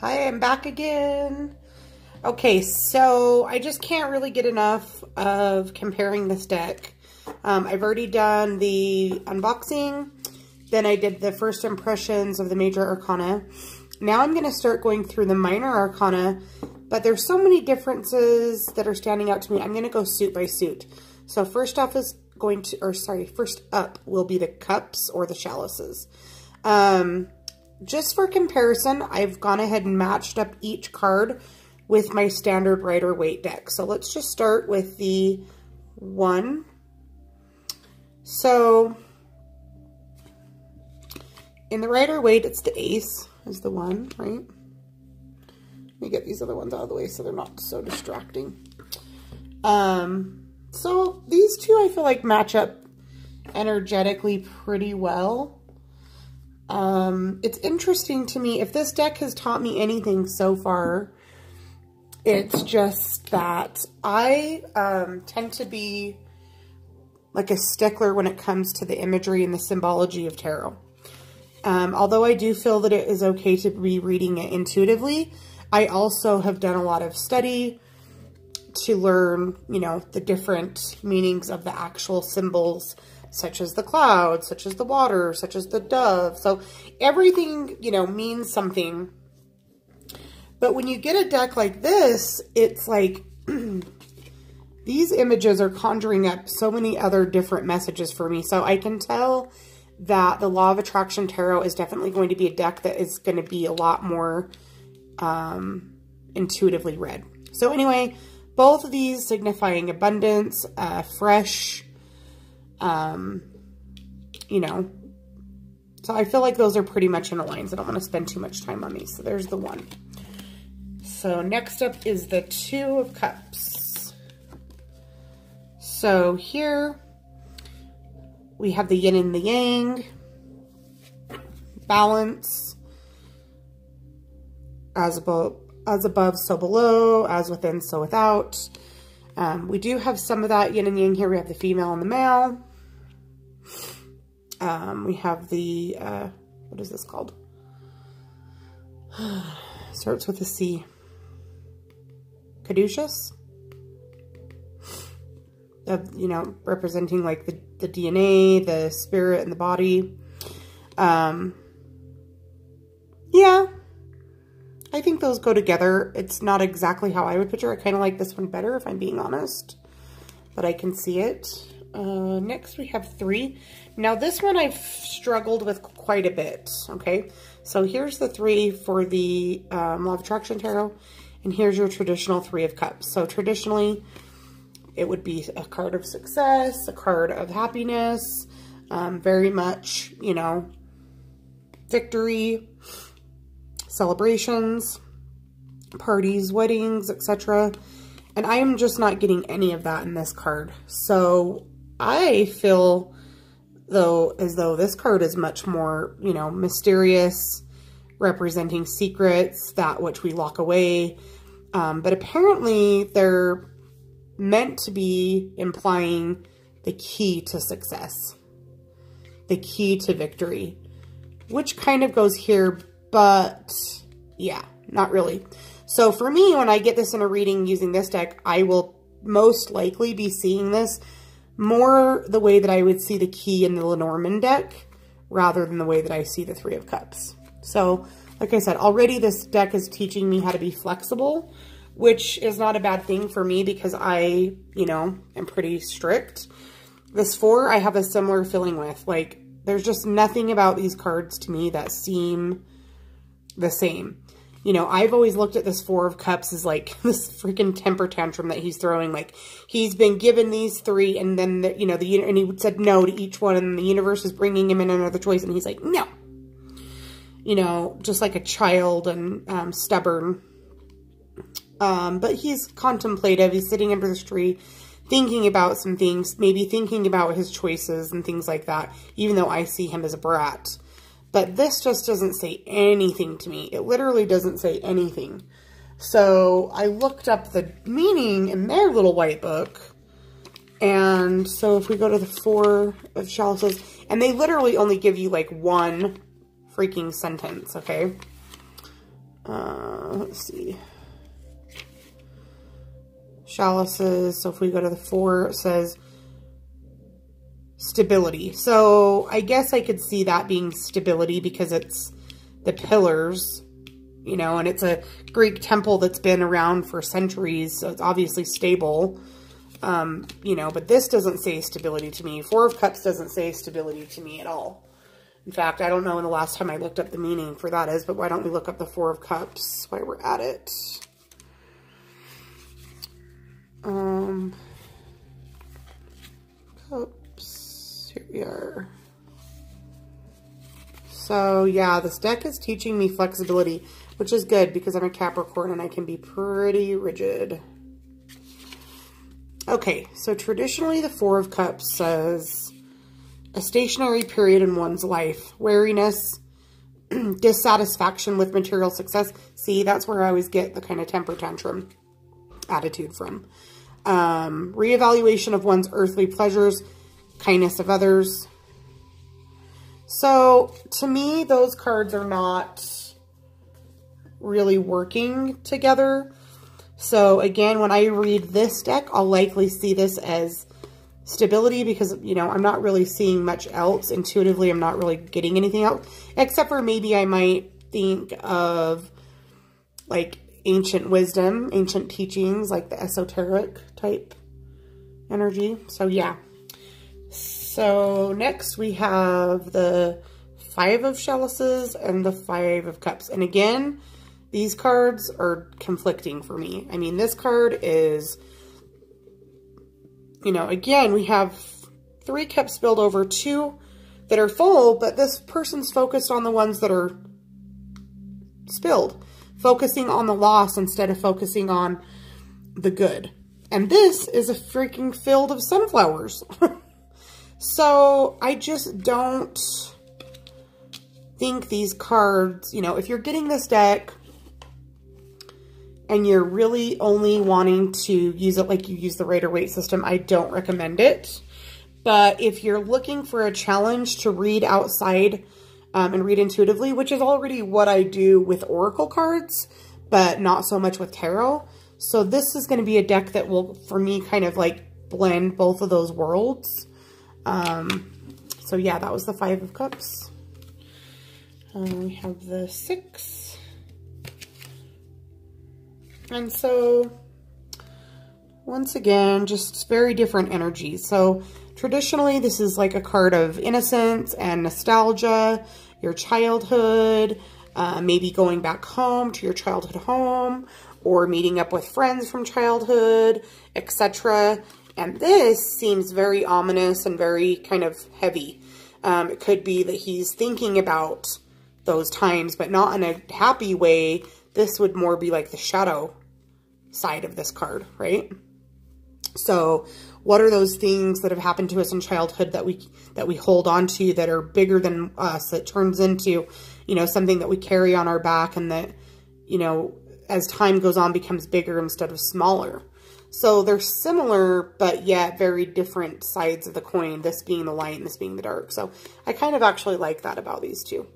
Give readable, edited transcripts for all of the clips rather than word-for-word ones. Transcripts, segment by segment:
Hi, I'm back again. Okay, so I just can't really get enough of comparing this deck. I've already done the unboxing, then I did the first impressions of the major arcana. Now I'm going to start going through the minor arcana, but there's so many differences that are standing out to me. I'm going to go suit by suit. So first up will be the cups or the chalices. Just for comparison, I've gone ahead and matched up each card with my standard Rider-Waite deck. So let's just start with the 1. So in the Rider-Waite, it's the ace is the 1, right? Let me get these other ones out of the way so they're not so distracting. So these two I feel like match up energetically pretty well. It's interesting to me, if this deck has taught me anything so far, it's just that I tend to be like a stickler when it comes to the imagery and the symbology of tarot. Although I do feel that it is okay to be reading it intuitively, I also have done a lot of study to learn, you know, the different meanings of the actual symbols, such as the cloud, such as the water, such as the dove. So everything, you know, means something. But when you get a deck like this, it's like these images are conjuring up so many other different messages for me. So I can tell that the Law of Attraction Tarot is definitely going to be a deck that is going to be a lot more intuitively read. So anyway, both of these signifying abundance, fresh, you know, so I feel like those are pretty much in a line, so I don't want to spend too much time on these. So there's the 1. So next up is the 2 of Cups. So here we have the yin and the yang, balance, as above, so below, as within, so without. We do have some of that yin and yang here. We have the female and the male. We have the, what is this called? Starts with a C. Caduceus? You know, representing like the DNA, the spirit, and the body. Yeah. I think those go together. It's not exactly how I would picture. I kind of like this one better, if I'm being honest. But I can see it. Next, we have 3. Now, this one I've struggled with quite a bit, okay? So here's the 3 for the Law of Attraction Tarot. And here's your traditional 3 of Cups. So traditionally, it would be a card of success, a card of happiness, very much, you know, victory, celebrations, parties, weddings, etc. And I am just not getting any of that in this card. So I feel as though this card is much more, you know, mysterious, representing secrets, that which we lock away. But apparently they're meant to be implying the key to success, the key to victory, which kind of goes here, but yeah, not really. So for me, when I get this in a reading using this deck, I will most likely be seeing this more the way that I would see the key in the Lenormand deck, rather than the way that I see the 3 of Cups. So, like I said, already this deck is teaching me how to be flexible, which is not a bad thing for me because I, you know, am pretty strict. This 4, I have a similar feeling with. Like, there's just nothing about these cards to me that seem the same. You know, I've always looked at this 4 of Cups as like this freaking temper tantrum that he's throwing. Like, he's been given these 3 and then, you know, and he said no to each one and the universe is bringing him in another choice and he's like, no. You know, just like a child and stubborn. But he's contemplative. He's sitting under this tree thinking about some things, maybe thinking about his choices and things like that, even though I see him as a brat. But this just doesn't say anything to me. It literally doesn't say anything. So I looked up the meaning in their little white book. And so if we go to the 4 of Chalices, and they literally only give you like one freaking sentence, okay? Let's see. Chalices. So if we go to the 4, it says stability. So I guess I could see that being stability because it's the pillars, you know, and it's a Greek temple that's been around for centuries. So it's obviously stable, you know, but this doesn't say stability to me. 4 of Cups doesn't say stability to me at all. In fact, I don't know when the last time I looked up the meaning for that is, but why don't we look up the 4 of Cups while we're at it? Cups, here we are. So yeah, this deck is teaching me flexibility, which is good because I'm a Capricorn and I can be pretty rigid. Okay, so traditionally the 4 of Cups says a stationary period in one's life, wariness, dissatisfaction with material success. See, that's where I always get the kind of temper tantrum attitude from. Reevaluation of one's earthly pleasures, kindness of others. So to me, those cards are not really working together. So again, when I read this deck, I'll likely see this as stability because, you know, I'm not really seeing much else. Intuitively, I'm not really getting anything else, except for maybe I might think of like ancient wisdom, ancient teachings, like the esoteric type energy. So yeah. So next we have the 5 of Chalices and the 5 of Cups. And again, these cards are conflicting for me. I mean, this card is, you know, again, we have 3 cups spilled over, 2 that are full, but this person's focused on the ones that are spilled, focusing on the loss instead of focusing on the good. And this is a freaking field of sunflowers. So I just don't think these cards, you know, if you're getting this deck and you're really only wanting to use it like you use the Rider-Waite system, I don't recommend it. But if you're looking for a challenge to read outside and read intuitively, which is already what I do with Oracle cards, but not so much with Tarot. So this is going to be a deck that will, for me, kind of like blend both of those worlds. So yeah, that was the 5 of Cups. We have the 6. And so, once again, just very different energies. So, traditionally, this is like a card of innocence and nostalgia, your childhood, maybe going back home to your childhood home, or meeting up with friends from childhood, etc. And this seems very ominous and very kind of heavy. It could be that he's thinking about those times, but not in a happy way. This would more be like the shadow side of this card, right? So what are those things that have happened to us in childhood that we hold on to that are bigger than us, that turns into, you know, something that we carry on our back and that, you know, as time goes on becomes bigger instead of smaller. So they're similar, but yet very different sides of the coin, this being the light and this being the dark. So I kind of actually like that about these two.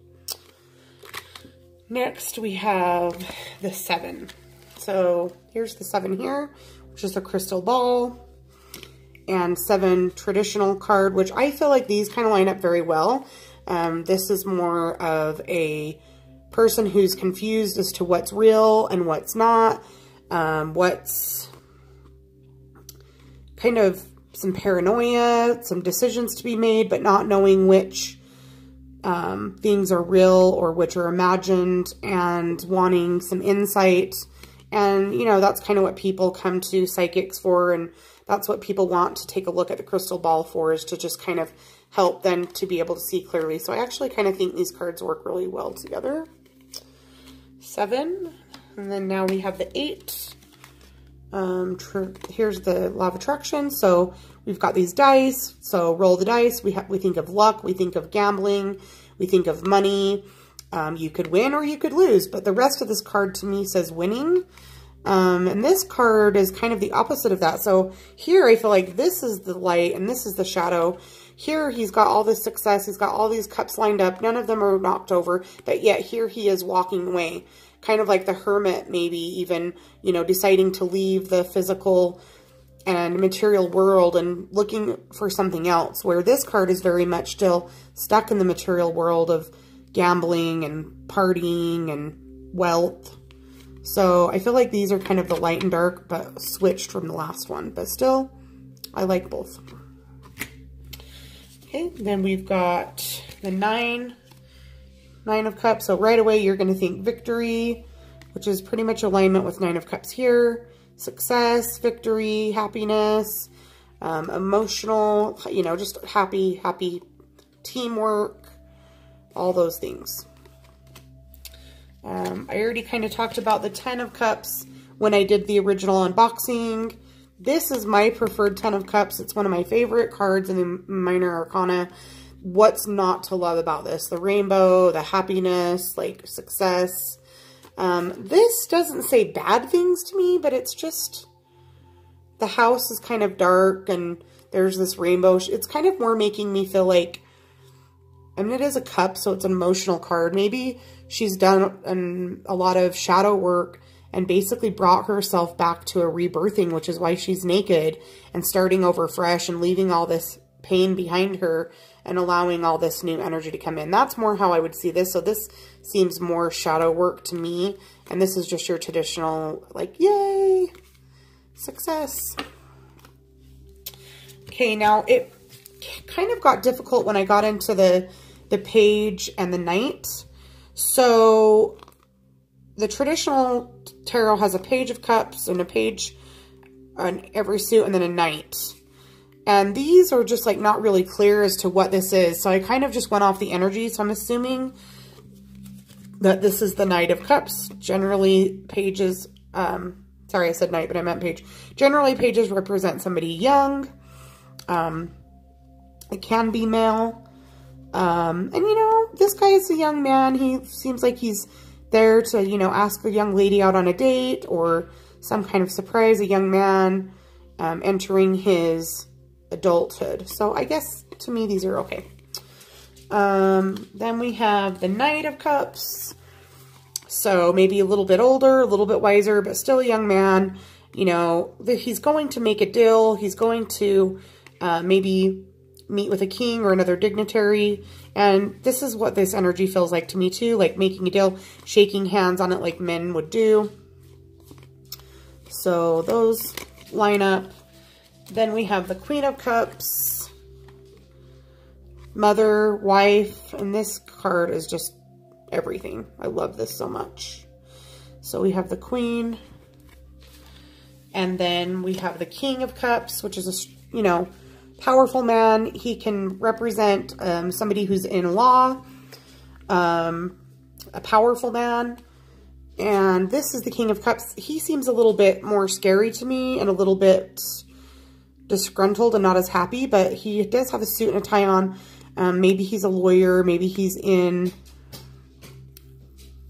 Next, we have the 7. So here's the 7 here, which is a crystal ball, and 7 traditional card, which I feel like these kind of line up very well. This is more of a person who's confused as to what's real and what's not, what's kind of some paranoia, some decisions to be made, but not knowing which things are real or which are imagined, and wanting some insight. And, you know, that's kind of what people come to psychics for, and that's what people want to take a look at the crystal ball for, is to just kind of help them to be able to see clearly. So I actually kind of think these cards work really well together. 7. And then now we have the 8. Here's the Law of Attraction. So we've got these dice. So roll the dice. We think of luck. We think of gambling. We think of money. You could win or you could lose, but the rest of this card to me says winning. And this card is kind of the opposite of that. So here I feel like this is the light and this is the shadow, here he's got all this success. He's got all these cups lined up. None of them are knocked over, but yet here he is walking away. Kind of like the hermit, maybe even, you know, deciding to leave the physical and material world and looking for something else, where this card is very much still stuck in the material world of gambling and partying and wealth. So I feel like these are kind of the light and dark, but switched from the last one. But still, I like both. Okay, then we've got the Nine of Cups. So right away, you're going to think victory, which is pretty much alignment with Nine of Cups here. Success, victory, happiness, emotional, you know, just happy teamwork, all those things. I already kind of talked about the Ten of Cups when I did the original unboxing. This is my preferred Ten of Cups. It's one of my favorite cards in the Minor Arcana. What's not to love about this? The rainbow, the happiness, like success. This doesn't say bad things to me, but it's just, the house is kind of dark and there's this rainbow. It's kind of more making me feel like, I mean, it is a cup, so it's an emotional card. Maybe she's done a lot of shadow work and basically brought herself back to a rebirthing, which is why she's naked and starting over fresh and leaving all this pain behind her and allowing all this new energy to come in. That's more how I would see this. So this seems more shadow work to me. And this is just your traditional, like, yay, success. Okay, now it kind of got difficult when I got into the page and the knight. So the traditional tarot has a page of cups and a page on every suit and then a knight. And these are just like not really clear as to what this is. So I kind of just went off the energy. So I'm assuming that this is the Knight of Cups. Generally pages, sorry I said knight, but I meant page. Generally pages represent somebody young. It can be male. And you know, this guy is a young man. He seems like he's there to, you know, ask a young lady out on a date or some kind of surprise, a young man entering his adulthood. So I guess to me these are okay. Then we have the Knight of Cups. So maybe a little bit older, a little bit wiser, but still a young man. You know, he's going to make a deal. He's going to maybe meet with a king or another dignitary. And this is what this energy feels like to me too, like making a deal, shaking hands on it like men would do. So those line up. Then we have the Queen of Cups, mother, wife, and this card is just everything. I love this so much. So we have the Queen, and then we have the King of Cups, which is a, you know, powerful man. He can represent somebody who's in law, a powerful man. And this is the King of Cups. He seems a little bit more scary to me and a little bit disgruntled and not as happy, but he does have a suit and a tie on. Maybe he's a lawyer. Maybe he's in...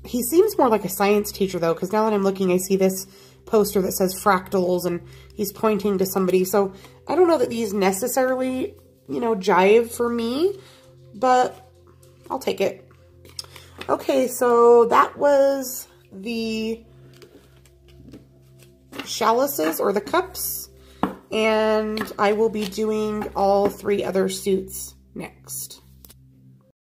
He seems more like a science teacher, though, because now that I'm looking, I see this poster that says fractals, and he's pointing to somebody. So I don't know that these necessarily, you know, jive for me, but I'll take it. Okay, so that was the chalices or the cups, and I will be doing all 3 other suits next.